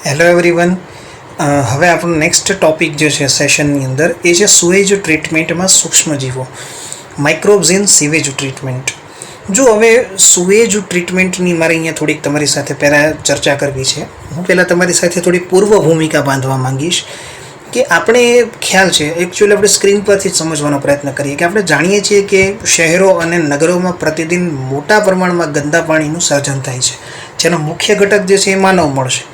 Hello everyone. હવે આપણો next topic જે છે સેશનની અંદર એ છે સુએજ ટ્રીટમેન્ટમાં સૂક્ષ્મજીવો, માઇક્રોબ્સ ઇન સીવેજ ટ્રીટમેન્ટ. જો હવે સુએજ ટ્રીટમેન્ટની મારે અહીંયા થોડીક તમારી સાથે પહેલાં ચર્ચા કરવી છે. હું પહેલાં તમારી સાથે થોડી પૂર્વ ભૂમિકા બાંધવા માંગીશ કે આપણે ખ્યાલ છે, એકચ્યુઅલી આપણે સ્ક્રીન પરથી જ સમજવાનો પ્રયત્ન કરીએ કે આપણે જાણીએ છીએ કે શહેરો અને નગરોમાં પ્રતિદિન મોટા પ્રમાણમાં ગંદા પાણીનું સર્જન થાય છે, જેનો મુખ્ય ઘટક જે છે એ માનવ મળશે.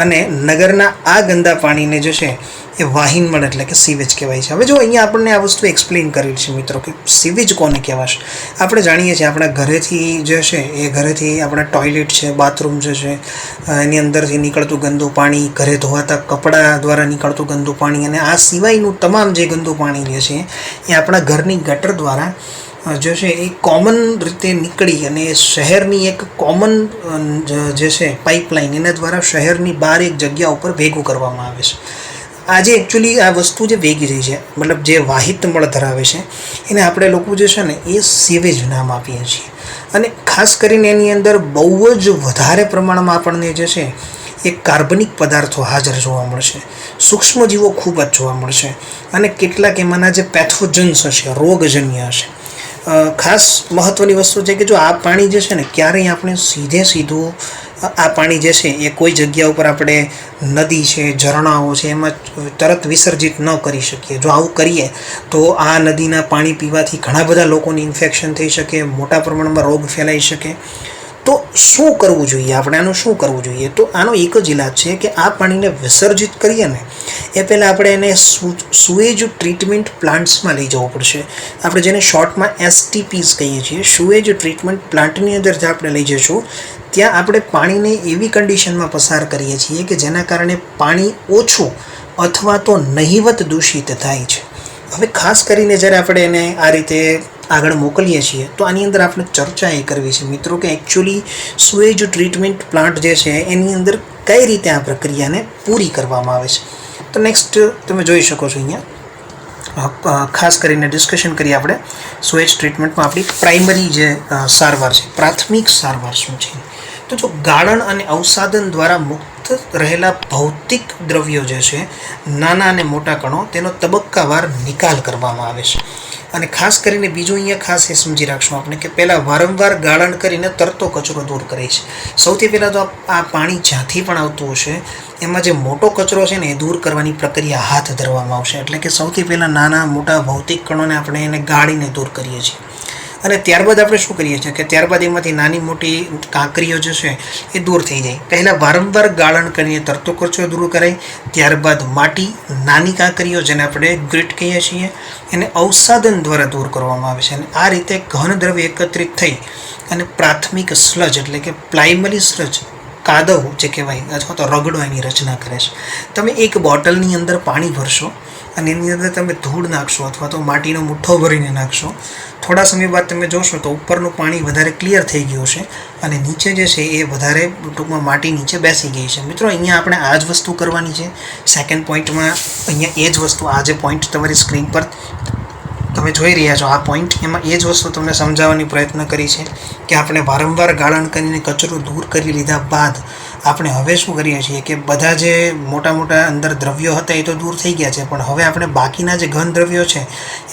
અને નગરના આ ગંદા પાણીને જે છે એ વાહિનમળ એટલે કે સીવેજ કહેવાય છે. હવે જો અહીંયા આપણને આ વસ્તુ એક્સપ્લેન કરી છે મિત્રો કે સીવેજ કોને કહેવાશે. આપણે જાણીએ છીએ આપણા ઘરેથી જે છે એ ઘરેથી આપણા ટોયલેટ છે, બાથરૂમ જે છે, એની અંદરથી નીકળતું ગંદુ પાણી, ઘરે ધોવાતા કપડાં દ્વારા નીકળતું ગંદુ પાણી અને આ સિવાયનું તમામ જે ગંદુ પાણી જે છે એ આપણા ઘરની ગટર દ્વારા જે છે એ કોમન રીતે નીકળી અને શહેરની એક કોમન જે છે પાઇપલાઇન એના દ્વારા શહેરની બહાર એક જગ્યા ઉપર ભેગું કરવામાં આવે છે. આજે એકચ્યુઅલી આ વસ્તુ જે ભેગી રહી છે, મતલબ જે વાહિત મળ ધરાવે છે, એને આપણે લોકો જે છે ને એ સીવેજ નામ આપીએ છીએ. અને ખાસ કરીને એની અંદર બહુ જ વધારે પ્રમાણમાં આપણને જે છે એ કાર્બનિક પદાર્થો હાજર જોવા મળશે, સૂક્ષ્મજીવો ખૂબ જ જોવા મળશે અને કેટલાક એમાંના જે પેથોજન્સ હશે, રોગજન્ય હશે. ખાસ મહત્ત્વની વસ્તુ છે કે જો આ પાણી જે છે ને ક્યારેય આપણે સીધું આ પાણી જે છે એ કોઈ જગ્યા ઉપર આપણે નદી છે, ઝરણાઓ છે એમાં તરત વિસર્જિત ન કરી શકીએ. જો આવું કરીએ તો આ નદીના પાણી પીવાથી ઘણા બધા લોકોને ઇન્ફેક્શન થઈ શકે, મોટા પ્રમાણમાં રોગ ફેલાઈ શકે. તો શું કરવું જોઈએ આપણે, આનું શું કરવું જોઈએ? તો આનો એક જ ઇલાજ છે કે આ પાણીને વિસર્જિત કરીએ ને એ પહેલાં આપણે એને સુએજ ટ્રીટમેન્ટ પ્લાન્ટ્સમાં લઈ જવું પડશે. આપણે જેને શોર્ટમાં STPs કહીએ છીએ, સુએજ ટ્રીટમેન્ટ પ્લાન્ટની અંદર જે આપણે લઈ જઈશું ત્યાં આપણે પાણીને એવી કન્ડિશનમાં પસાર કરીએ છીએ કે જેના કારણે પાણી ઓછું અથવા તો નહિવત દૂષિત થાય છે. હવે ખાસ કરીને જ્યારે આપણે એને આ રીતે આગળ મોકલીએ છીએ તો આની અંદર આપણે ચર્ચા એ કરવી છે મિત્રો કે એકચ્યુઅલી સુએજ ટ્રીટમેન્ટ પ્લાન્ટ જે છે એની અંદર કઈ રીતે આ પ્રક્રિયાને પૂરી કરવામાં આવે છે. તો નેક્સ્ટ તમે જોઈ શકો છો અહીંયા ખાસ કરીને ડિસ્કશન કરીએ આપણે સુએજ ટ્રીટમેન્ટમાં આપણી પ્રાઇમરી જે સારવાર છે, પ્રાથમિક સારવાર શું છે. તો જો ગાળણ અને અવસાદન દ્વારા મુક્ત રહેલા ભૌતિક દ્રવ્યો જે છે, નાના અને મોટા કણો, તેનો તબક્કાવાર નિકાલ કરવામાં આવે છે. અને ખાસ કરીને બીજું અહીંયા ખાસ એ સમજી રાખશું આપણે કે પહેલાં વારંવાર ગાળણ કરીને તરતો કચરો દૂર કરે છે. સૌથી પહેલાં તો આ પાણી જ્યાંથી પણ આવતું હશે એમાં જે મોટો કચરો છે ને એ દૂર કરવાની પ્રક્રિયા હાથ ધરવામાં આવશે. એટલે કે સૌથી પહેલાં નાના મોટા ભૌતિક કણોને આપણે એને ગાળીને દૂર કરીએ છીએ. અને ત્યારબાદ આપણે શું કરીએ છીએ કે ત્યારબાદ એમાંથી નાની મોટી કાંકરીઓ જે છે એ દૂર થઈ જાય. પહેલાં વારંવાર ગાળણ કરીને તરતો કચરો દૂર કરાય, ત્યારબાદ માટી, નાની કાંકરીઓ જેને આપણે ગ્રીટ કહીએ છીએ, એને અવસાદન દ્વારા દૂર કરવામાં આવે છે. અને આ રીતે ઘન દ્રવ્ય એકત્રિત થઈ અને પ્રાથમિક સ્લજ એટલે કે પ્રાઇમરી સ્લજ, કાદવ જે કહેવાય અથવા તો રગડો એની રચના કરે છે. તમે એક બોટલની અંદર પાણી ભરશો અને એની અંદર તમે ધૂળ નાખશો અથવા તો માટીનો મુઠ્ઠો ભરીને નાખશો. થોડા સમય બાદ તમે જોશો તો ઉપરનું પાણી વધારે ક્લિયર થઈ ગયું છે અને નીચે જે છે એ વધારે ટૂંકમાં માટી નીચે બેસી ગઈ છે. મિત્રો અહીંયા આપણે આ જ વસ્તુ કરવાની છે. સેકન્ડ પોઈન્ટમાં અહીંયા એ જ વસ્તુ, આ જે પોઈન્ટ તમારી સ્ક્રીન પર તમે જોઈ રહ્યા છો આ પોઈન્ટ, એમાં એ જ વસ્તુ તમને સમજાવવાની પ્રયત્ન કરી છે કે આપણે વારંવાર ગાળણ કરીને કચરો દૂર કરી લીધા બાદ આપણે હવે શું કરીએ છીએ કે બધા જે મોટા મોટા અંદર દ્રવ્યો હતા એ તો દૂર થઈ ગયા છે, પણ હવે આપણે બાકીના જે ઘન દ્રવ્યો છે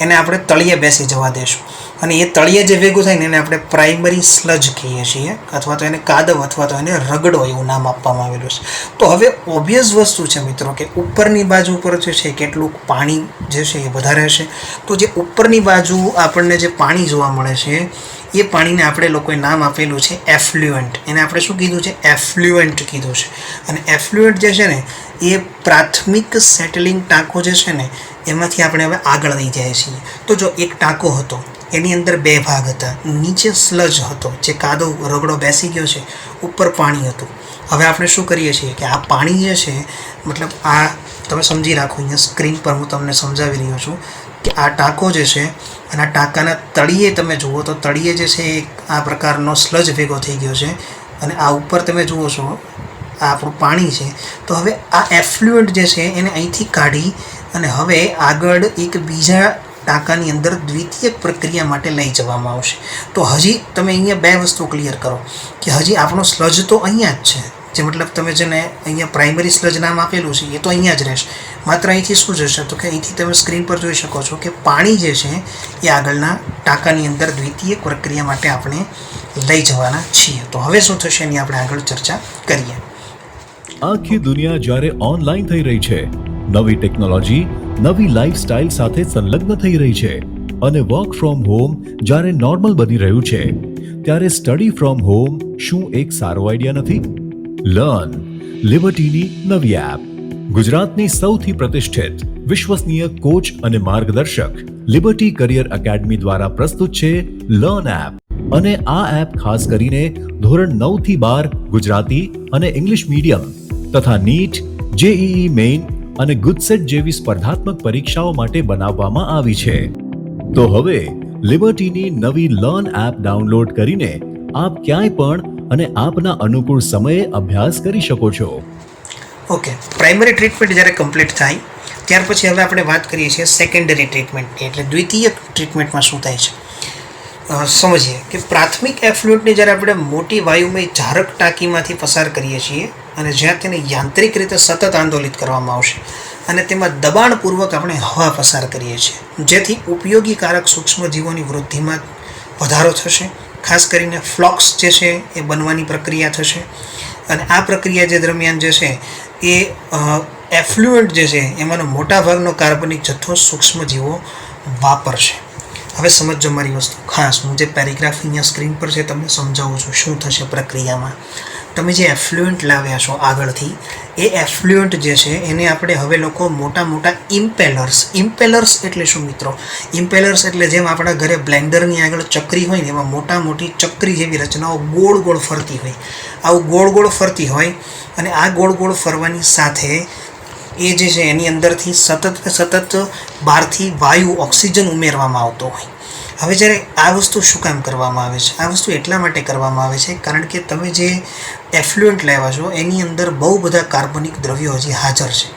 એને આપણે તળિયે બેસી જવા દઈશું. અને એ તળિયે જે ભેગું થાય ને એને આપણે પ્રાઇમરી સ્લજ કહીએ છીએ અથવા તો એને કાદવ અથવા તો એને રગડો એવું નામ આપવામાં આવેલું છે. તો હવે ઓબ્વિયસ વસ્તુ છે મિત્રો કે ઉપરની બાજુ પર જે છે કેટલું પાણી જે છે એ વધારે હશે. તો જે ઉપરની બાજુ આપણને જે પાણી જોવા મળે છે એ પાણીને આપણે લોકોએ નામ આપેલું છે એફ્લ્યુઅન્ટ. એને આપણે શું કીધું છે? એફ્લ્યુઅન્ટ કીધું છે. અને એફ્લ્યુઅન્ટ જે છે ને એ પ્રાથમિક સેટલિંગ ટાંકો જે છે ને એમાંથી આપણે હવે આગળ લઈ જઈએ છીએ. તો જો એક ટાંકો હતો, એની અંદર બે ભાગ હતા, નીચે સ્લજ હતો જે કાદવ રગડો બેસી ગયો છે, ઉપર પાણી હતું. હવે આપણે શું કરીએ છીએ કે આ પાણી જે છે, મતલબ આ તમે સમજી રાખો, અહીંયા સ્ક્રીન પર હું તમને સમજાવી રહ્યો છું કે આ ટાંકો જે છે અને આ ટાંકાના તળિયે તમે જુઓ તો તળિયે જે છે એ આ પ્રકારનો સ્લજ ભેગો થઈ ગયો છે અને આ ઉપર તમે જુઓ છો આ આપણું પાણી છે. તો હવે આ એફ્લ્યુઅન્ટ જે છે એને અહીંથી કાઢી અને હવે આગળ એક બીજા ટાંકાની અંદર દ્વિતીયક પ્રક્રિયા માટે લઈ જવામાં આવશે. તો હજી તમે અહીંયા બે વસ્તુ ક્લિયર કરો કે હજી આપણો સ્લજ તો અહીંયા જ છે, જે મતલબ તમે જેને અહીંયા પ્રાઇમરી સ્લજ નામ આપેલું છે એ તો અહીંયા જ રહેશે, માત્ર અહીંથી શું જશે તો કે અહીંથી તમે સ્ક્રીન પર જોઈ શકો છો કે પાણી જે છે એ આગળના ટાંકાની અંદર દ્વિતીય પ્રક્રિયા માટે આપણે લઈ જવાના છીએ. તો હવે શું થશે એની આપણે આગળ ચર્ચા કરીએ. આખી દુનિયા જ્યારે ઓનલાઈન થઈ રહી છે, નવી ટેકનોલોજી નવી લાઈફસ્ટાઈલ સાથે સંલગ્ન થઈ રહી છે અને વર્ક ફ્રોમ હોમ જ્યારે નોર્મલ બની રહ્યું છે, ત્યારે સ્ટડી ફ્રોમ હોમ શું એક સારો આઈડિયા નથી? લર્ન લિબર્ટીની નવી એપ ગુજરાતની સૌથી પ્રતિષ્ઠિત વિશ્વસનીય કોચ અને માર્ગદર્શક લિબર્ટી કરિયર એકેડમી દ્વારા પ્રસ્તુત છે લર્ન એપ. અને આ એપ ખાસ કરીને ધોરણ 9 થી 12 ગુજરાતી અને ઇંગ્લિશ મીડિયમ તથા નીટ, જેઈઈ મેઇન અને ગુજસેટ જેવી સ્પર્ધાત્મક પરીક્ષાઓ માટે બનાવવામાં આવી છે. તો હવે લિબર્ટીની નવી લર્ન એપ ડાઉનલોડ કરીને આપ ક્યાંય પણ અને આપના અનુકૂળ સમયે અભ્યાસ કરી શકો છો. ઓકે, પ્રાઇમરી ટ્રીટમેન્ટ જ્યારે કમ્પ્લીટ થાય ત્યાર પછી હવે આપણે વાત કરીએ છીએ સેકન્ડરી ટ્રીટમેન્ટની, એટલે દ્વિતીય ટ્રીટમેન્ટમાં શું થાય છે સમજીએ. કે પ્રાથમિક એફ્લુએન્ટને જ્યારે આપણે મોટી વાયુમય જારક ટાંકીમાંથી પસાર કરીએ છીએ અને જ્યાં તેને યાંત્રિક રીતે સતત આંદોલિત કરવામાં આવશે અને તેમાં દબાણપૂર્વક આપણે હવા પસાર કરીએ છીએ, જેથી ઉપયોગીકારક સૂક્ષ્મજીવોની વૃદ્ધિમાં વધારો થશે. ખાસ કરીને ફ્લોક્સ જે છે એ બનવાની પ્રક્રિયા થશે અને આ પ્રક્રિયા જે દરમિયાન જે છે એ એફ્લુએન્ટ જે છે એમાંનો મોટાભાગનો કાર્બનિક જથ્થો સૂક્ષ્મજીવો વાપરશે. હવે સમજો મારી વસ્તુ ખાસ, હું જે પેરેગ્રાફ અહીંયા સ્ક્રીન પર છે તમને સમજાવું છું શું થશે પ્રક્રિયામાં. તમે જે એફ્લુએન્ટ લાવ્યા છો આગળથી, એ એફ્લુએન્ટ જે છે એને આપણે હવે લોકો મોટા મોટા ઇમ્પેલર્સ એટલે શું મિત્રો? ઇમ્પેલર્સ એટલે જેમ આપણા ઘરે બ્લેન્ડરની આગળ ચક્રી હોય ને એમાં મોટી ચક્રી જેવી રચનાઓ ગોળ ગોળ ફરતી હોય, આવું ગોળ ગોળ ફરતી હોય અને આ ગોળ ગોળ ફરવાની સાથે એ જે છે એની અંદરથી સતત બહારથી વાયુ ઓક્સિજન ઉમેરવામાં આવતો હોય. હવે જ્યારે આ વસ્તુ શું કામ કરવામાં આવે છે? આ વસ્તુ એટલા માટે કરવામાં આવે છે કારણ કે તમે જે એફ્લુએન્ટ લાવ્યા છો એની અંદર બહુ બધા કાર્બનિક દ્રવ્યો હજી હાજર છે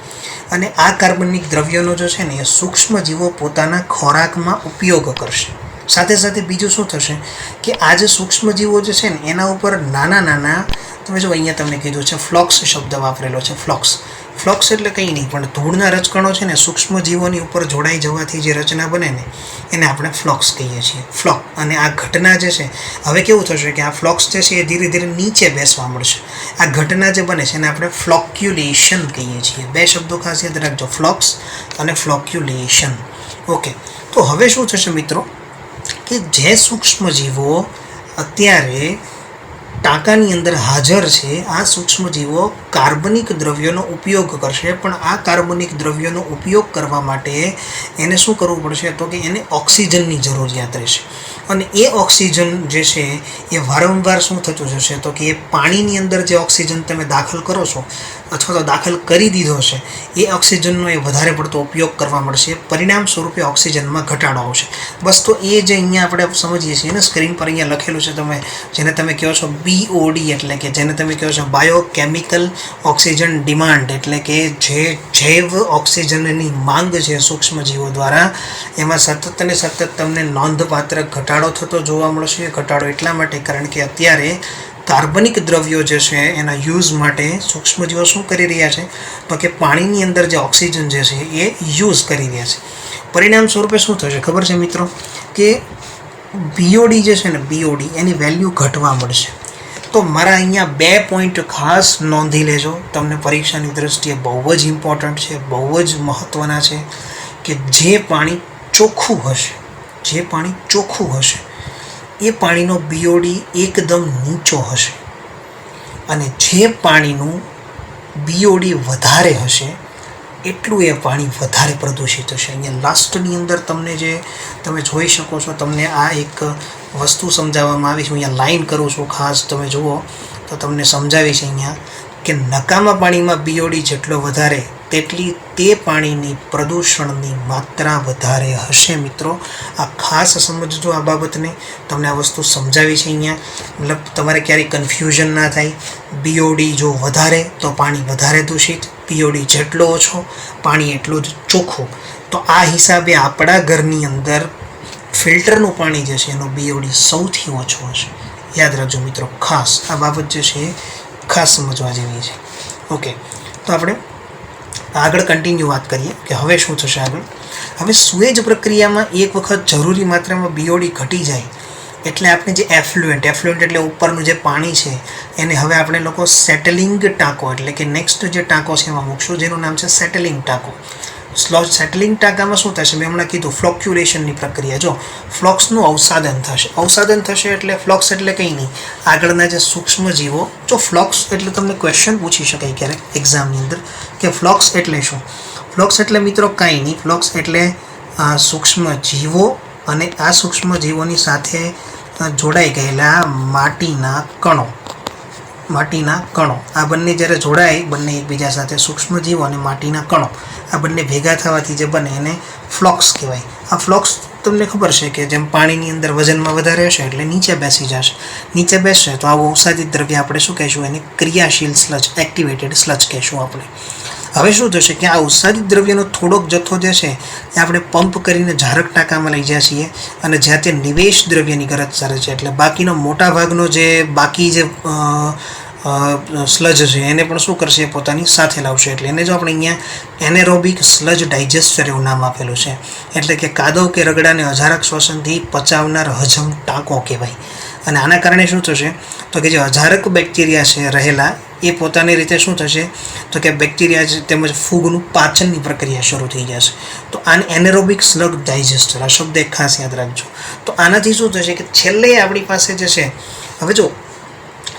અને આ કાર્બનિક દ્રવ્યોનો જો છે ને એ સૂક્ષ્મજીવો પોતાના ખોરાકમાં ઉપયોગ કરશે. સાથે સાથે બીજું શું થશે કે આ જે સૂક્ષ્મજીવો જે છે ને એના ઉપર નાના તમે જો અહીંયા તમને કીધું છે ફ્લોક્સ શબ્દ વાપરેલો છે. ફ્લોક્સ એટલે કંઈ નહીં પણ ધૂળના રજકણો છે ને સૂક્ષ્મજીવોની ઉપર જોડાઈ જવાથી જે રચના બને ને એને આપણે ફ્લોક્સ કહીએ છીએ. ફ્લોક અને આ ઘટના જે છે હવે કેવું થશે કે આ ફ્લોક્સ જે છે એ ધીરે ધીરે નીચે બેસવા મળશે. આ ઘટના જે બને છે એને આપણે ફ્લોક્યુલેશન કહીએ છીએ. બે શબ્દો ખાસ યાદ રાખજો, ફ્લોક્સ અને ફ્લોક્યુલેશન. ઓકે, તો હવે શું થશે મિત્રો કે જે સૂક્ષ્મજીવો અત્યારે ટાંકાની અંદર હાજર છે, આ સૂક્ષ્મજીવો કાર્બનિક દ્રવ્યોનો ઉપયોગ કરશે, પણ આ કાર્બનિક દ્રવ્યોનો ઉપયોગ કરવા માટે એને શું કરવું પડશે તો કે એને ઓક્સિજનની જરૂરિયાત રહેશે અને એ ઓક્સિજન જે છે એ વારંવાર શું થતું જશે તો કે એ પાણીની અંદર જે ઓક્સિજન તમે દાખલ કરો છો અથવા તો દાખલ કરી દીધો છે એ ઓક્સિજનનો એ વધારે પડતો ઉપયોગ કરવા મળશે, પરિણામ સ્વરૂપે ઓક્સિજનમાં ઘટાડો આવશે. બસ તો એ જે અહીંયા આપણે સમજીએ છીએ ને સ્ક્રીન પર અહીંયા લખેલું છે જેને તમે કહો છો BOD, એટલે કે જેને તમે કહો છો બાયોકેમિકલ ઓક્સિજન ડિમાન્ડ, એટલે કે જે જૈવ ઓક્સિજનની માંગ છે સૂક્ષ્મજીવો દ્વારા એમાં સતત અને સતત તમને નોંધપાત્ર ઘટાડો થતો જોવા મળશે. ઘટાડો એટલા માટે કારણ કે અત્યારે કાર્બનિક દ્રવ્યો જે છે એના યુઝ માટે સૂક્ષ્મજીવો શું કરી રહ્યા છે તો કે પાણીની અંદર જે ઓક્સિજન જે છે એ યુઝ કરી રહ્યા છે. પરિણામ સ્વરૂપે શું થશે ખબર છે મિત્રો કે BOD જે છે ને BOD એની વેલ્યુ ઘટવા મળશે. તો મારા અહીંયા 2 પોઈન્ટ ખાસ નોંધી લેજો, તમને પરીક્ષાની દ્રષ્ટિએ બહુ જ ઇમ્પોર્ટન્ટ છે, બહુ જ મહત્ત્વના છે કે જે પાણી ચોખ્ખું હશે એ પાણીનો BOD એકદમ નીચો હશે અને જે પાણીનું BOD વધારે હશે એટલું એ પાણી વધારે પ્રદૂષિત હશે. અહીંયા લાસ્ટની અંદર તમને જે તમે જોઈ શકો છો, તમને આ એક વસ્તુ સમજાવવામાં આવી છે. હું અહીંયા લાઈન કરું છું ખાસ, તમે જુઓ તો તમને સમજાવીશ અહીંયા કે નકામા પાણીમાં BOD જેટલો વધારે તેટલી તે પાણીની પ્રદૂષણની માત્રા વધારે હશે. મિત્રો આ ખાસ સમજજો આ બાબતને, તમને આ વસ્તુ સમજાવી છે અહીંયા, મતલબ તમારે ક્યારેય કન્ફ્યુઝન ના થાય. BOD જો વધારે તો પાણી વધારે દૂષિત, BOD જેટલો ઓછો પાણી એટલું જ ચોખ્ખું. તો આ હિસાબે આપણા ઘરની અંદર ફિલ્ટરનું પાણી જે છે એનો BOD સૌથી ઓછો હશે. યાદ રાખજો મિત્રો, ખાસ આ બાબત જે છે ખાસ સમજવા જેવી છે. ઓકે, તો આપણે આગળ કન્ટિન્યુ વાત કરીએ કે હવે શું થશે આગળ. હવે સુએજ પ્રક્રિયામાં એક વખત જરૂરી માત્રામાં બીઓડી ઘટી જાય એટલે આપણે જે એફ્લુએન્ટ એટલે ઉપરનું જે પાણી છે એને હવે આપણે લોકો સેટલિંગ ટાંકો એટલે કે નેક્સ્ટ જે ટાંકો છે એમાં મૂકશું, જેનું નામ છે સેટલિંગ ટાંકો. સેટલિંગ ટાંકામાં શું થશે, મેં હમણાં કીધું ફ્લોક્યુલેશનની પ્રક્રિયા. જો ફ્લોક્સનું અવસાદન થશે એટલે ફ્લોક્સ એટલે કંઈ નહીં, આગળના જે સૂક્ષ્મ જીવો. જો ફ્લોક્સ એટલે તમને ક્વેશ્ચન પૂછી શકાય ક્યારેક એક્ઝામની અંદર કે ફ્લોક્સ એટલે શું. ફ્લોક્સ એટલે મિત્રો કાંઈ નહીં, ફ્લોક્સ એટલે સૂક્ષ્મ જીવો અને આ સૂક્ષ્મ જીવોની સાથે જોડાઈ ગયેલા માટીના કણો આ બંને જ્યારે જોડાય, બંને એકબીજા સાથે સૂક્ષ્મ જીવો અને માટીના કણો આ બંને ભેગા થવાથી જે બને એને ફ્લોક્સ કહેવાય. આ ફ્લોક્સ તમને ખબર છે કે જેમ પાણીની અંદર વજનમાં વધારે હશે એટલે નીચે બેસી જશે, નીચે બેસશે તો આવું અવસાદિત દ્રવ્ય આપણે શું કહીશું, એને ક્રિયાશીલ સ્લજ, એક્ટિવેટેડ સ્લજ કહીશું આપણે. હવે શું થશે કે આ ઉત્સાદિત દ્રવ્યનો થોડોક જથ્થો જે છે એ આપણે પંપ કરીને ઝારક ટાંકામાં લઈ જાય છીએ અને જ્યાં તે નિવેશ દ્રવ્યની ગરજ કરે છે એટલે બાકીનો મોટા ભાગનો જે બાકી જે સ્લજ છે એને પણ શું કરશે, પોતાની સાથે લાવશે. એટલે એને જો આપણે અહીંયા એનેરોબિક સ્લજ ડાયજેસ્ટર એવું નામ આપેલું છે, એટલે કે કાદવ કે રગડાને અજારક શ્વસનથી પચાવનાર હજમ ટાંકો કહેવાય. અને આના કારણે શું થશે તો કે જે અજારક બેક્ટેરિયા છે રહેલા એ પોતાની રીતે શું થશે તો કે બેક્ટેરિયા તેમજ ફૂગનું પાચનની પ્રક્રિયા શરૂ થઈ જશે. તો આને એનેરોબિક સ્લગ ડાયજેસ્ટર આ શબ્દ એક ખાસ યાદ રાખજો. તો આનાથી શું થશે કે છેલ્લે આપણી પાસે જે છે, હવે જો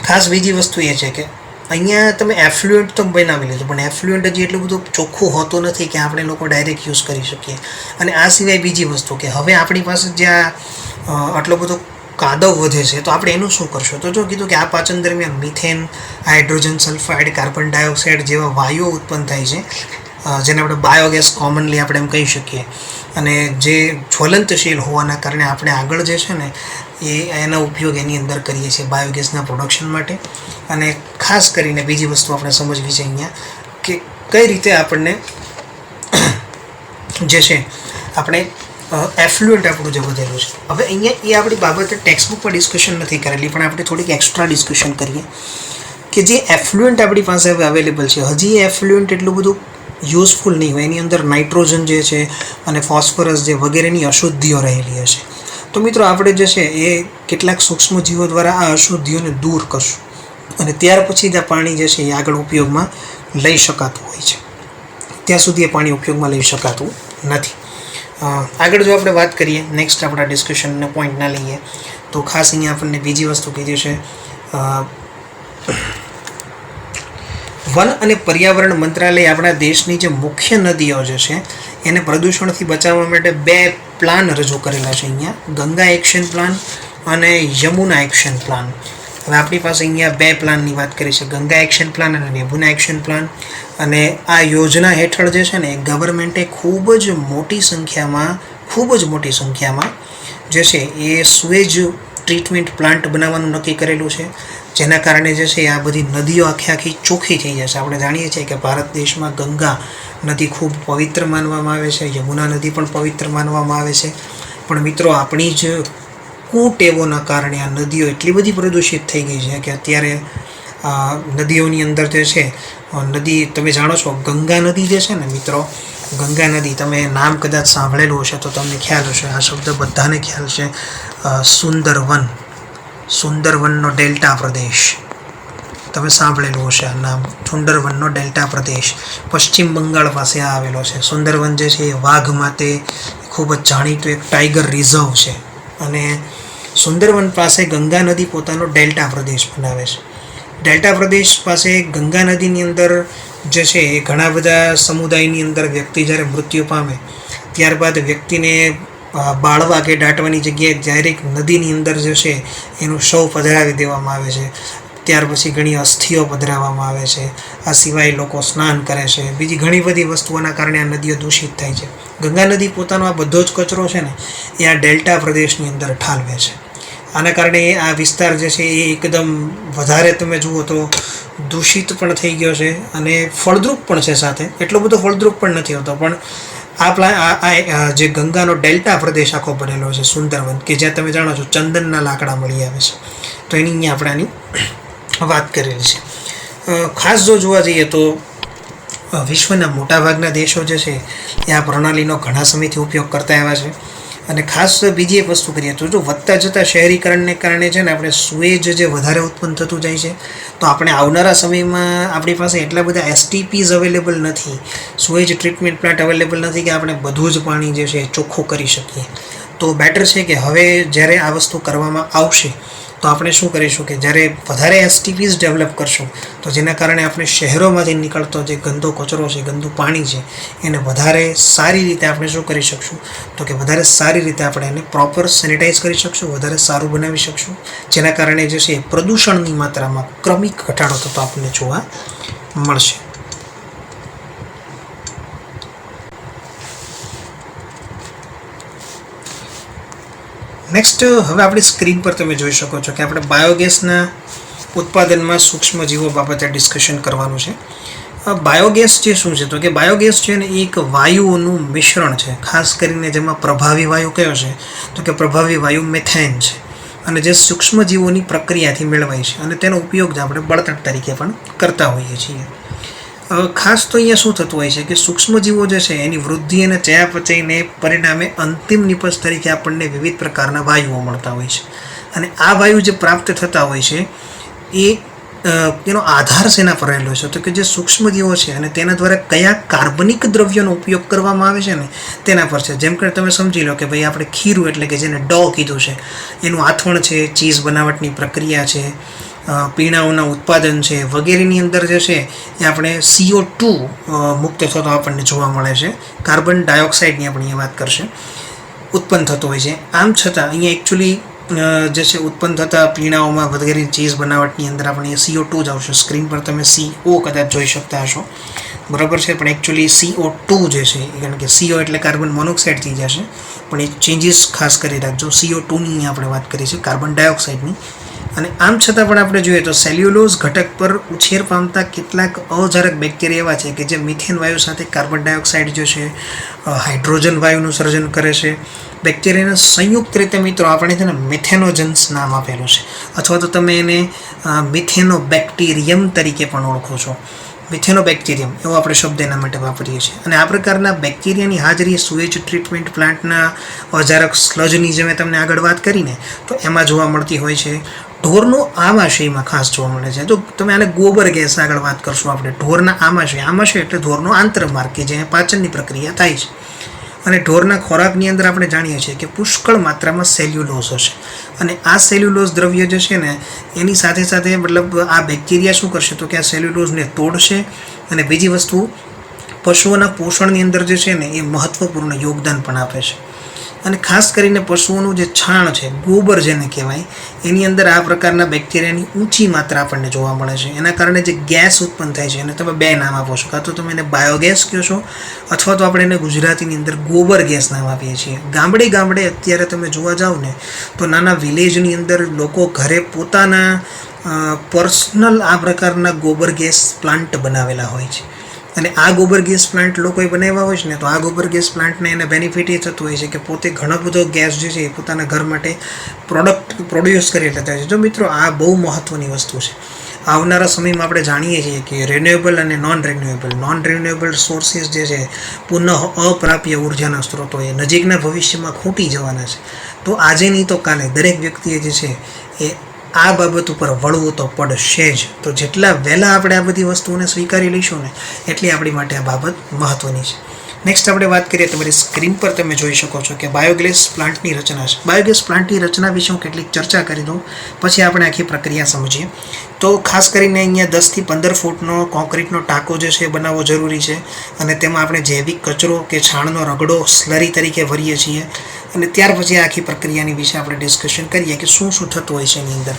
ખાસ બીજી વસ્તુ એ છે કે અહીંયા તમે એફ્લુએન્ટ તો બનાવી લેજો, પણ એફ્લુએન્ટ હજી એટલું બધું ચોખ્ખું હોતું નથી કે આપણે લોકો ડાયરેક્ટ યુઝ કરી શકીએ. અને આ સિવાય બીજી વસ્તુ કે હવે આપણી પાસે જ્યાં આટલો બધો કાદવ વધે છે તો આપણે એનું શું કરશું. તો જો કીધું કે આ પાચન દરમિયાન methane, hydrogen sulphide, carbon dioxide જેવા વાયુઓ ઉત્પન્ન થાય છે, જેને આપણે બાયોગેસ કોમનલી આપણે એમ કહી શકીએ. અને જે જ્વલંતશીલ હોવાના કારણે આપણે આગળ જે છે ને એનો ઉપયોગ એની અંદર કરીએ છીએ બાયોગેસના પ્રોડક્શન માટે. અને ખાસ કરીને બીજી વસ્તુ આપણે સમજવી છે અહીંયા કે કઈ રીતે આપણને જે છે આપણે એફ્લુએન્ટ આપણું જે વધેલું છે. હવે અહીંયા એ આપણી બાબતે ટેક્સ્ટબુક પર ડિસ્કશન નથી કરેલી, પણ આપણે થોડીક એક્સ્ટ્રા ડિસ્કશન કરીએ કે જે એફ્લુએન્ટ આપણી પાસે હવે અવેલેબલ છે, હજી એ એફ્લુએન્ટ એટલું બધું યુઝફુલ નહીં હોય, એની અંદર નાઇટ્રોજન જે છે અને ફોસ્ફરસ જે વગેરેની અશુદ્ધિઓ રહેલી હશે. તો મિત્રો આપણે જે છે એ કેટલાક સૂક્ષ્મ જીવો દ્વારા આ અશુદ્ધિઓને દૂર કરશું અને ત્યાર પછી જ આ પાણી જે છે એ આગળ ઉપયોગમાં લઈ શકાતું હોય છે. ત્યાં સુધી એ પાણી ઉપયોગમાં લઈ શકાતું નથી. આગળ જો આપણે વાત કરીએ, નેક્સ્ટ આપણા ડિસ્કશનના પોઈન્ટના લઈએ તો ખાસ અહીંયા આપણને બીજી વસ્તુ કીધી છે, વન અને પર્યાવરણ મંત્રાલય આપણા દેશની જે મુખ્ય નદીઓ જે છે એને પ્રદૂષણથી બચાવવા માટે 2 પ્લાન રજૂ કરેલા છે અહીંયા, ગંગા એક્શન પ્લાન અને યમુના એક્શન પ્લાન. હવે આપણી પાસે અહીંયા 2 પ્લાનની વાત કરી છે, ગંગા એક્શન પ્લાન અને યમુના એક્શન પ્લાન. અને આ યોજના હેઠળ જે છે ને ગવર્મેન્ટે ખૂબ જ મોટી સંખ્યામાં જે છે એ સુએજ ટ્રીટમેન્ટ પ્લાન્ટ બનાવવાનું નક્કી કરેલું છે, જેના કારણે જે છે આ બધી નદીઓ આખી ચોખ્ખી થઈ જશે. આપણે જાણીએ છીએ કે ભારત દેશમાં ગંગા નદી ખૂબ પવિત્ર માનવામાં આવે છે, યમુના નદી પણ પવિત્ર માનવામાં આવે છે. પણ મિત્રો આપણી જ કુટેવોના કારણે આ નદીઓ એટલી બધી પ્રદૂષિત થઈ ગઈ છે કે અત્યારે નદીઓની અંદર જે છે નદી, તમે જાણો છો ગંગા નદી જે છે ને મિત્રો, ગંગા નદી તમે નામ કદાચ સાંભળેલું હશે તો તમને ખ્યાલ હશે, આ શબ્દ બધાને ખ્યાલ છે, સુંદરવનનો ડેલ્ટા પ્રદેશ, તમે સાંભળેલું હશે આ નામ, સુંદરવનનો ડેલ્ટા પ્રદેશ પશ્ચિમ બંગાળ પાસે આવેલો છે. સુંદરવન જે છે એ વાઘ માટે ખૂબ જ જાણીતું એક ટાઈગર રિઝર્વ છે અને સુંદરવન પાસે ગંગા નદી પોતાનો ડેલ્ટા પ્રદેશ બનાવે છે. ડેલ્ટા પ્રદેશ પાસે ગંગા નદીની અંદર જે છે એ ઘણા બધા સમુદાયની અંદર વ્યક્તિ જ્યારે મૃત્યુ પામે ત્યારબાદ વ્યક્તિને બાળવા કે દાટવાની જગ્યાએ ડાયરેક્ટ નદીની અંદર જે છે એનું શવ પધરાવી દેવામાં આવે છે. ત્યાર પછી ઘણી અસ્થિઓ પધરાવવામાં આવે છે. આ સિવાય લોકો સ્નાન કરે છે, બીજી ઘણી બધી વસ્તુઓના કારણે આ નદીઓ દૂષિત થાય છે. ગંગા નદી પોતાનો આ બધો જ કચરો છે ને એ આ ડેલ્ટા પ્રદેશની અંદર ઠાલવે છે. આના કારણે આ વિસ્તાર જે છે એ એકદમ વધારે તમે જુઓ તો દૂષિત પણ થઈ ગયો છે અને ફળદ્રુપ પણ છે સાથે, એટલો બધો ફળદ્રુપ પણ નથી હોતો. પણ આ જે ગંગાનો ડેલ્ટા પ્રદેશ આખો બનેલો છે સુંદરવન, કે જ્યાં તમે જાણો છો ચંદનના લાકડા મળી આવે છે, તો એની અહીંયા આપણે આની વાત કરેલી છે. ખાસ જો જોવા જઈએ તો વિશ્વના મોટાભાગના દેશો જે છે એ આ પ્રણાલીનો ઘણા સમયથી ઉપયોગ કરતા આવ્યા છે. અને ખાસ બીજી એક વસ્તુ કરીએ તો જો વધતા જતાં શહેરીકરણને કારણે છે ને આપણે સુએજ જે વધારે ઉત્પન્ન થતું જાય છે, તો આપણે આવનારા સમયમાં આપણી પાસે એટલા બધા એસટીપીઝ અવેલેબલ નથી, સુએજ ટ્રીટમેન્ટ પ્લાન્ટ અવેલેબલ નથી કે આપણે બધું જ પાણી જે છે એ ચોખ્ખું કરી શકીએ. તો બેટર છે કે હવે જ્યારે આ વસ્તુ કરવામાં આવશે તો આપણે શું કરીશું કે જ્યારે વધારે એસટીપીઝ ડેવલપ કરશું તો જેના કારણે આપણે શહેરોમાંથી નીકળતો જે ગંદો કચરો છે, ગંદુ પાણી છે, એને વધારે સારી રીતે આપણે શું કરી શકશું તો કે વધારે સારી રીતે આપણે એને પ્રોપર સેનિટાઈઝ કરી શકશું, વધારે સારું બનાવી શકશું, જેના કારણે જે છે પ્રદૂષણની માત્રામાં ક્રમિક ઘટાડો થતો આપણને જોવા મળશે. નેક્સ્ટ હવે આપણી સ્ક્રીન પર તમે જોઈ શકો છો કે આપણે બાયોગેસના ઉત્પાદનમાં સૂક્ષ્મજીવો બાબતે ડિસ્કશન કરવાનું છે. બાયોગેસ જે શું છે તો કે બાયોગેસ છે ને એ એક વાયુઓનું મિશ્રણ છે. ખાસ કરીને જેમાં પ્રભાવી વાયુ કયો છે તો કે પ્રભાવી વાયુ મેથેન છે, અને જે સૂક્ષ્મજીવોની પ્રક્રિયાથી મેળવાય છે અને તેનો ઉપયોગ જ આપણે બળતણ તરીકે પણ કરતા હોઈએ છીએ. ખાસ તો અહીંયા શું થતું હોય છે કે સૂક્ષ્મજીવો જે છે એની વૃદ્ધિ અને ચયાપચયને પરિણામે અંતિમ નિપજ તરીકે આપણને વિવિધ પ્રકારના વાયુઓ મળતા હોય છે, અને આ વાયુ જે પ્રાપ્ત થતા હોય છે એનો આધાર શેના પર રહેલો છે તો કે જે સૂક્ષ્મજીવો છે અને તેના દ્વારા કયા કાર્બનિક દ્રવ્યોનો ઉપયોગ કરવામાં આવે છે ને તેના પર છે. જેમ કે તમે સમજી લો કે ભાઈ આપણે ખીરું એટલે કે જેને ડો કીધું છે એનું આથવણ છે, ચીઝ બનાવટની પ્રક્રિયા છે, પીણાઓના ઉત્પાદન છે, વગેરેની અંદર જે છે એ આપણે CO2 મુક્ત થતો આપણને જોવા મળે છે. કાર્બન ડાયોક્સાઇડની આપણે અહીંયા વાત કરશે ઉત્પન્ન થતો હોય છે. આમ છતાં અહીંયા એકચ્યુઅલી જે છે ઉત્પન્ન થતા પીણાઓમાં વગેરે ચીઝ બનાવટની અંદર આપણે CO2 જ આવશે. સ્ક્રીન પર તમે CO કદાચ જોઈ શકતા હશો, બરાબર છે, પણ એકચ્યુઅલી CO2 જે છે કારણ કે CO એટલે કાર્બન મોનોક્સાઇડ થઈ જશે, પણ એ ચેન્જીસ ખાસ કરી રાખજો. CO2ની આપણે વાત કરી છે, કાર્બન ડાયોક્સાઇડની. અને આમ છતાં પણ આપણે જોઈએ તો સેલ્યુલોઝ ઘટક પર ઉછેર પામતા કેટલાક અજારક બેક્ટેરિયા એવા છે કે જે મિથેન વાયુ સાથે કાર્બન ડાયોક્સાઇડ જે છે હાઇડ્રોજન વાયુનું સર્જન કરે છે. બેક્ટેરિયાના સંયુક્ત રીતે મિત્રો આપણે તેને મિથેનોજન્સ નામ આપેલું છે, અથવા તો તમે એને મિથેનોબેક્ટેરિયમ તરીકે પણ ઓળખો છો. મિથેનોબેક્ટેરિયમ એવો આપણે શબ્દ એના માટે વાપરીએ છીએ. અને આ પ્રકારના બેક્ટેરિયાની હાજરી સુએજ ટ્રીટમેન્ટ પ્લાન્ટના અજારક સ્લજની જે મેં તમને આગળ વાત કરીને તો એમાં જોવા મળતી હોય છે. ઢોરનો આમાશયમાં ખાસ જોવા મળે છે. તો તમે આને ગોબર ગેસ આગળ વાત કરશું આપણે. ઢોરના આમાશય એટલે ઢોરનો આંતરમાર્ગ કે જ્યાં પાચનની પ્રક્રિયા થાય છે. અને ઢોરના ખોરાકની અંદર આપણે જાણીએ છીએ કે પુષ્કળ માત્રામાં સેલ્યુલોઝ હશે, અને આ સેલ્યુલોઝ દ્રવ્ય જે છે ને એની સાથે સાથે મતલબ આ બેક્ટેરિયા શું કરશે તો કે આ સેલ્યુલોઝને તોડશે, અને બીજી વસ્તુ પશુઓના પોષણની અંદર જે છે ને એ મહત્ત્વપૂર્ણ યોગદાન પણ આપે છે. અને ખાસ કરીને પશુઓનું જે છાણ છે, ગોબર જેને કહેવાય, એની અંદર આ પ્રકારના બેક્ટેરિયાની ઊંચી માત્રા આપણને જોવા મળે છે. એના કારણે જે ગેસ ઉત્પન્ન થાય છે એને તમે બે નામ આપો છો, કાં તો તમે એને બાયોગેસ કહો છો અથવા તો આપણે એને ગુજરાતીની અંદર ગોબર ગેસ નામ આપીએ છીએ. ગામડે અત્યારે તમે જોવા જાઓ ને તો નાના વિલેજની અંદર લોકો ઘરે પોતાના પર્સનલ આ પ્રકારના ગોબર ગેસ પ્લાન્ટ બનાવેલા હોય છે. અને આ ગોબર ગેસ પ્લાન્ટ લોકોએ બનાવ્યા હોય છે ને તો આ ગોબર ગેસ પ્લાન્ટને એને બેનિફિટ એ થતું હોય છે કે પોતે ઘણો બધો ગેસ જે છે એ પોતાના ઘર માટે પ્રોડ્યુસ કરી લેતા હોય છે. જો મિત્રો આ બહુ મહત્ત્વની વસ્તુ છે. આવનારા સમયમાં આપણે જાણીએ છીએ કે રિન્યુએબલ અને નોન રિન્યુએબલ સોર્સિસ જે છે પુનઃ અપ્રાપ્ય ઉર્જાના સ્ત્રોતો એ નજીકના ભવિષ્યમાં ખૂટી જવાના છે. તો આજે નહીં તો કાલે દરેક વ્યક્તિએ જે છે એ આ બાબત ઉપર વળવું તો પડશે જ. તો જેટલા વહેલા આપણે આ બધી વસ્તુઓને સ્વીકારી લઈશું ને એટલી આપણી માટે આ બાબત મહત્ત્વની છે. નેક્સ્ટ આપણે વાત કરીએ, તમારી સ્ક્રીન પર તમે જોઈ શકો છો કે બાયોગેસ પ્લાન્ટની રચના છે. બાયોગેસ પ્લાન્ટની રચના વિશે હું કેટલીક ચર્ચા કરી દઉં, પછી આપણે આખી પ્રક્રિયા સમજીએ. તો ખાસ કરીને અહીંયા 10 થી 15 ફૂટનો કોન્ક્રીટનો ટાંકો જે છે એ બનાવવો જરૂરી છે, અને તેમાં આપણે જૈવિક કચરો કે છાણનો રગડો સ્લરી તરીકે ભરીએ છીએ. અને ત્યાર પછી આખી પ્રક્રિયાની વિશે આપણે ડિસ્કશન કરીએ કે શું થતું હોય છે એની અંદર.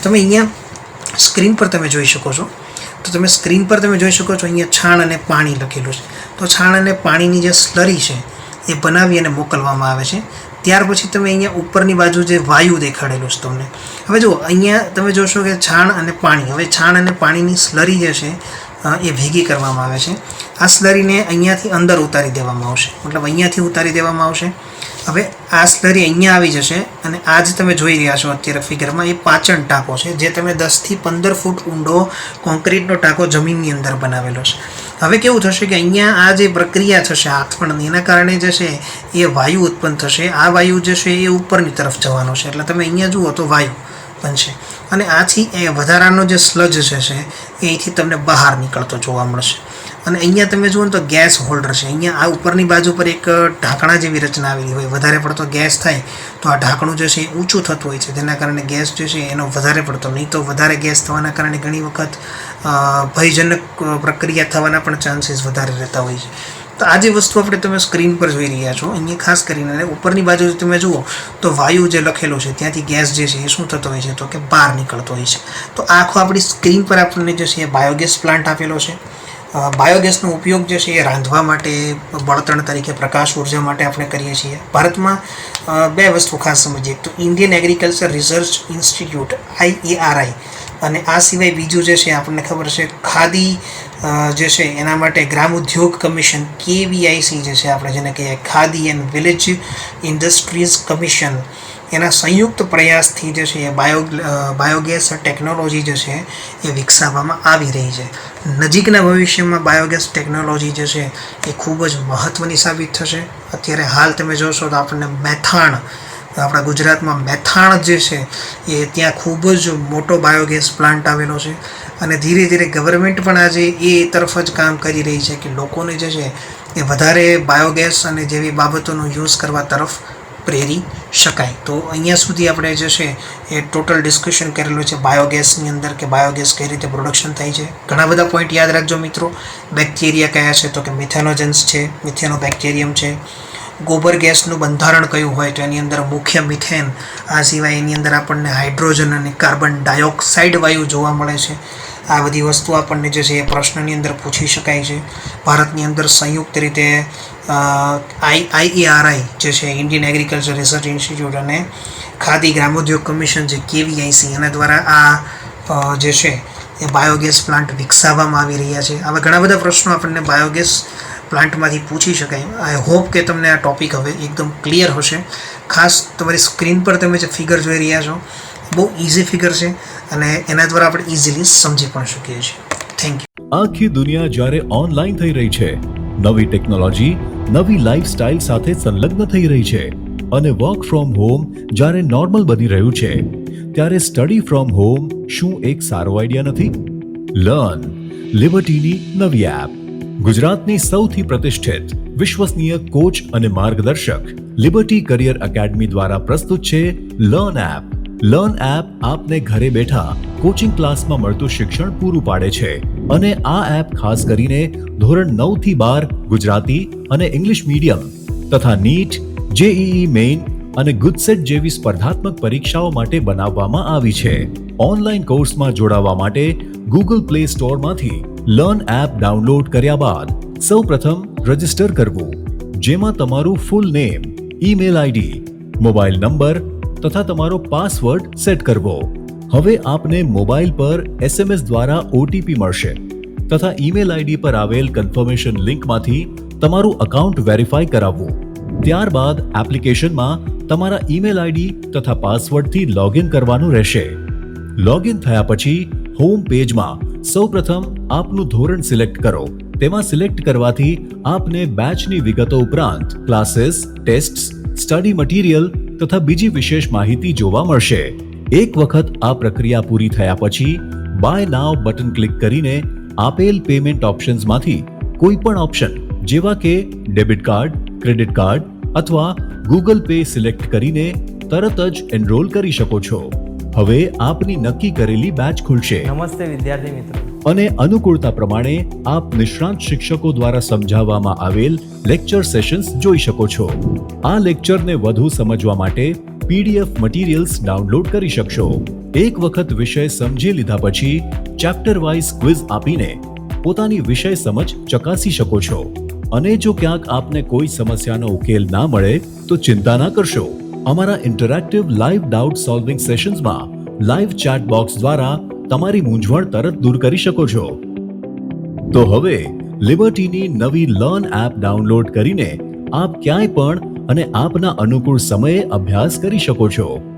તમે અહીંયા સ્ક્રીન પર તમે જોઈ શકો છો, તો તમે સ્ક્રીન પર તમે જોઈ શકો છો અહીંયા છાણ અને પાણી લખેલું છે. તો છાણ અને પાણીની જે સ્લરી છે એ બનાવી અને મોકલવામાં આવે છે. ત્યાર પછી તમે અહીંયા ઉપરની બાજુ જે વાયુ દેખાડેલું છે તમને, હવે જુઓ અહીંયા તમે જોશો કે છાણ અને પાણી, હવે છાણ અને પાણીની સ્લરી જે છે એ ભેગી કરવામાં આવે છે. આ સ્લરીને અહીંયાથી અંદર ઉતારી દેવામાં આવશે, મતલબ અહીંયાથી ઉતારી દેવામાં આવશે. હવે આ સ્લરી અહીંયા આવી જશે અને આ જ તમે જોઈ રહ્યા છો અત્યારે ફિગરમાં એ પાચન ટાંકો છે, જે તમે 10 થી 15 ફૂટ ઊંડો કોન્ક્રીટનો ટાંકો જમીનની અંદર બનાવેલો છે. હવે કેવું થશે કે અહીંયા આ જે પ્રક્રિયા થશે આથમણની, એના કારણે જે છે એ વાયુ ઉત્પન્ન થશે. આ વાયુ જે છે એ ઉપરની તરફ જવાનો છે, એટલે તમે અહીંયા જુઓ તો વાયુ બનશે અને આથી એ વધારાનો જે સ્લજ છે એ અહીંથી તમને બહાર નીકળતો જોવા મળશે. અને અહીંયા તમે જુઓ ને તો ગેસ હોલ્ડર છે. અહીંયા આ ઉપરની બાજુ પર એક ઢાંકણા જેવી રચના આવેલી હોય. વધારે પડતો ગેસ થાય તો આ ઢાંકણું જે છે એ ઊંચું થતું હોય છે, જેના કારણે ગેસ જે છે એનો વધારે પડતો, નહીં તો વધારે ગેસ થવાના કારણે ઘણી વખત ભયજનક પ્રક્રિયા થવાના પણ ચાન્સીસ વધારે રહેતા હોય છે. તો આ જે વસ્તુ આપણે તમે સ્ક્રીન પર જોઈ રહ્યા છો, અહીંયા ખાસ કરીને ઉપરની બાજુ તમે જુઓ તો વાયુ જે લખેલું છે ત્યાંથી ગેસ જે છે એ શું થતો હોય છે તો કે બહાર નીકળતો હોય છે. તો આખો આપણી સ્ક્રીન પર આપણને જે છે એ બાયોગેસ પ્લાન્ટ આપેલો છે. બાયોગેસનો ઉપયોગ જે છે એ રાંધવા માટે, બળતણ તરીકે, પ્રકાશ ઉર્જા માટે આપણે કરીએ છીએ. ભારતમાં બે વસ્તુ ખાસ સમજીએ. એક તો Indian agriculture research institute IARI, અને આ સિવાય બીજું જે છે આપણને ખબર છે ખાદી જે છે એના માટે ગ્રામ ઉદ્યોગ કમિશન KVIC જે છે આપણે જેને કહીએ khadi and village industries commission, એના સંયુક્ત પ્રયાસથી જે છે એ બાયોગેસ ટેકનોલોજી જે છે એ વિકસાવવામાં આવી રહી છે. નજીકના ભવિષ્યમાં બાયોગેસ ટેકનોલોજી જે છે એ ખૂબ જ મહત્ત્વની સાબિત થશે. અત્યારે હાલ તમે જોશો તો આપણને મેથાણ, આપણા ગુજરાતમાં મેથાણ જે છે એ ત્યાં ખૂબ જ મોટો બાયોગેસ પ્લાન્ટ આવેલો છે અને ધીરે ધીરે ગવર્મેન્ટ પણ આજે એ તરફ જ કામ કરી રહી છે કે લોકોને જે છે એ વધારે બાયોગેસ અને જેવી બાબતોનો યુઝ કરવા તરફ પ્રેરી શકાય. તો અહીંયા સુધી આપણે જે છે એ ટોટલ ડિસ્કશન કરેલું છે બાયોગેસની અંદર, કે બાયોગેસ કઈ રીતે પ્રોડક્શન થાય છે. ઘણા બધા પોઈન્ટ યાદ રાખજો મિત્રો. બેક્ટેરિયા કયા છે તો કે મિથેનોજન્સ છે, મિથેનોબેક્ટેરિયમ છે. ગોબર ગેસનું બંધારણ કયું હોય તો એની અંદર મુખ્ય મિથેન, આ સિવાય એની અંદર આપણને હાઇડ્રોજન અને કાર્બન ડાયોક્સાઇડ વાયુ જોવા મળે છે. આ બધી વસ્તુ આપણને જે છે એ પ્રશ્નની અંદર પૂછી શકાય છે. ભારતની અંદર સંયુક્ત રીતે IARI જે છે ઇન્ડિયન એગ્રીકલ્ચર રિસર્ચ ઇન્સ્ટિટ્યૂટ અને ખાદી ગ્રામોદ્યોગ કમિશન જે KVIC, એના દ્વારા આ જે છે એ બાયોગેસ પ્લાન્ટ વિકસાવવામાં આવી રહ્યા છે. આવા ઘણા બધા પ્રશ્નો આપણને બાયોગેસ પ્લાન્ટમાંથી પૂછી શકાય. આઈ હોપ કે તમને આ ટૉપિક હવે એકદમ ક્લિયર હશે. ખાસ તમારી સ્ક્રીન પર તમે જે ફિગર જોઈ રહ્યા છો બહુ ઇઝી ફિગર છે અને એના દ્વારા આપણે ઇઝીલી સમજી પણ શકીએ છીએ. Thank you. આખી દુનિયા જ્યારે ઓનલાઈન થઈ રહી છે, નવી ટેકનોલોજી નવી લાઈફસ્ટાઈલ સાથે સંલગ્ન થઈ રહી છે અને વર્ક ફ્રોમ હોમ જ્યારે નોર્મલ બની રહ્યું છે, ત્યારે સ્ટડી ફ્રોમ હોમ શું એક સારો આઈડિયા નથી? લર્ન, લિબર્ટીની નવી એપ. ગુજરાતની સૌથી પ્રતિષ્ઠિત, વિશ્વસનીય કોચ અને માર્ગદર્શક લિબર્ટી કરિયર એકેડમી દ્વારા પ્રસ્તુત છે લર્ન એપ. લર્ન એપ આપને ઘરે બેઠા કોચિંગ ક્લાસમાં મળતું શિક્ષણ પૂરું પાડે છે અને આ એપ ખાસ કરીને ધોરણ 9 થી 12 ગુજરાતી અને ઇંગ્લિશ મીડિયમ તથા નીટ, JEE મેઇન અને ગુજસેટ જેવી સ્પર્ધાત્મક પરીક્ષાઓ માટે બનાવવામાં આવી છે. ઓનલાઈન કોર્સમાં જોડાવા માટે ગૂગલ પ્લે સ્ટોરમાંથી લર્ન એપ ડાઉનલોડ કર્યા બાદ સૌપ્રથમ રજિસ્ટર કરવું, જેમાં તમારું full name, email ID, mobile number તથા તમારો પાસવર્ડ સેટ કરવો. હવે આપને મોબાઈલ પર SMS દ્વારા OTP મળશે તથા ઈમેલ આઈડી પર આવેલ કન્ફર્મેશન લિંકમાંથી તમારું અકાઉન્ટ વેરીફાઈ કરાવવું. ત્યારબાદ એપ્લિકેશનમાં તમારા ઈમેલ આઈડી તથા પાસવર્ડથી લોગિન કરવાનું રહેશે. લોગિન થયા પછી હોમ પેજમાં સૌપ્રથમ આપનું ધોરણ સિલેક્ટ કરો. તેમાં સિલેક્ટ કરવાથી આપને બેચની વિગતો ઉપરાંત ક્લાસીસ, ટેસ્ટ્સ, સ્ટડી મટીરિયલ તથા બીજી વિશેષ માહિતી જોવા મળશે. એક વખત આ પ્રક્રિયા પૂરી થયા પછી બાય નાવ બટન ક્લિક કરીને આપેલ પેમેન્ટ ઓપ્શન્સમાંથી કોઈ પણ ઓપ્શન જેવા કે ડેબિટ કાર્ડ, ક્રેડિટ કાર્ડ અથવા ગૂગલ પે સિલેક્ટ કરીને તરત જ એનરોલ કરી શકો છો. હવે આપની નક્કી કરેલી બેચ ખુલશે. નમસ્તે વિદ્યાર્થી મિત્રો. અને અનુકૂળતા પ્રમાણે આપ નિષ્ણાંત શિક્ષકો દ્વારા સમજાવવામાં આવેલ લેક્ચર સેશન્સ જોઈ શકો છો. આ લેક્ચરને વધુ સમજવા માટે PDF મટીરિયલ્સ ડાઉનલોડ કરી શકશો. એક વખત વિષય સમજી લીધા પછી ચેપ્ટર વાઇઝ ક્વિઝ આપીને પોતાની વિષય સમજ ચકાસી શકો છો. અને જો ક્યાંક આપને કોઈ સમસ્યાનો ઉકેલ ના મળે તો ચિંતા ના કરશો. અમારા ઇન્ટરેક્ટિવ લાઈવ ડાઉટ સોલ્વિંગ સેશન્સમાં લાઈવ ચેટ બોક્સ દ્વારા તમારી મૂંઝવણ તરત દૂર કરી શકો છો. તો હવે લિબર્ટીની નવી લર્ન એપ ડાઉનલોડ કરીને આપ ક્યાંય પણ અને આપના અનુકૂળ સમયે અભ્યાસ કરી શકો છો.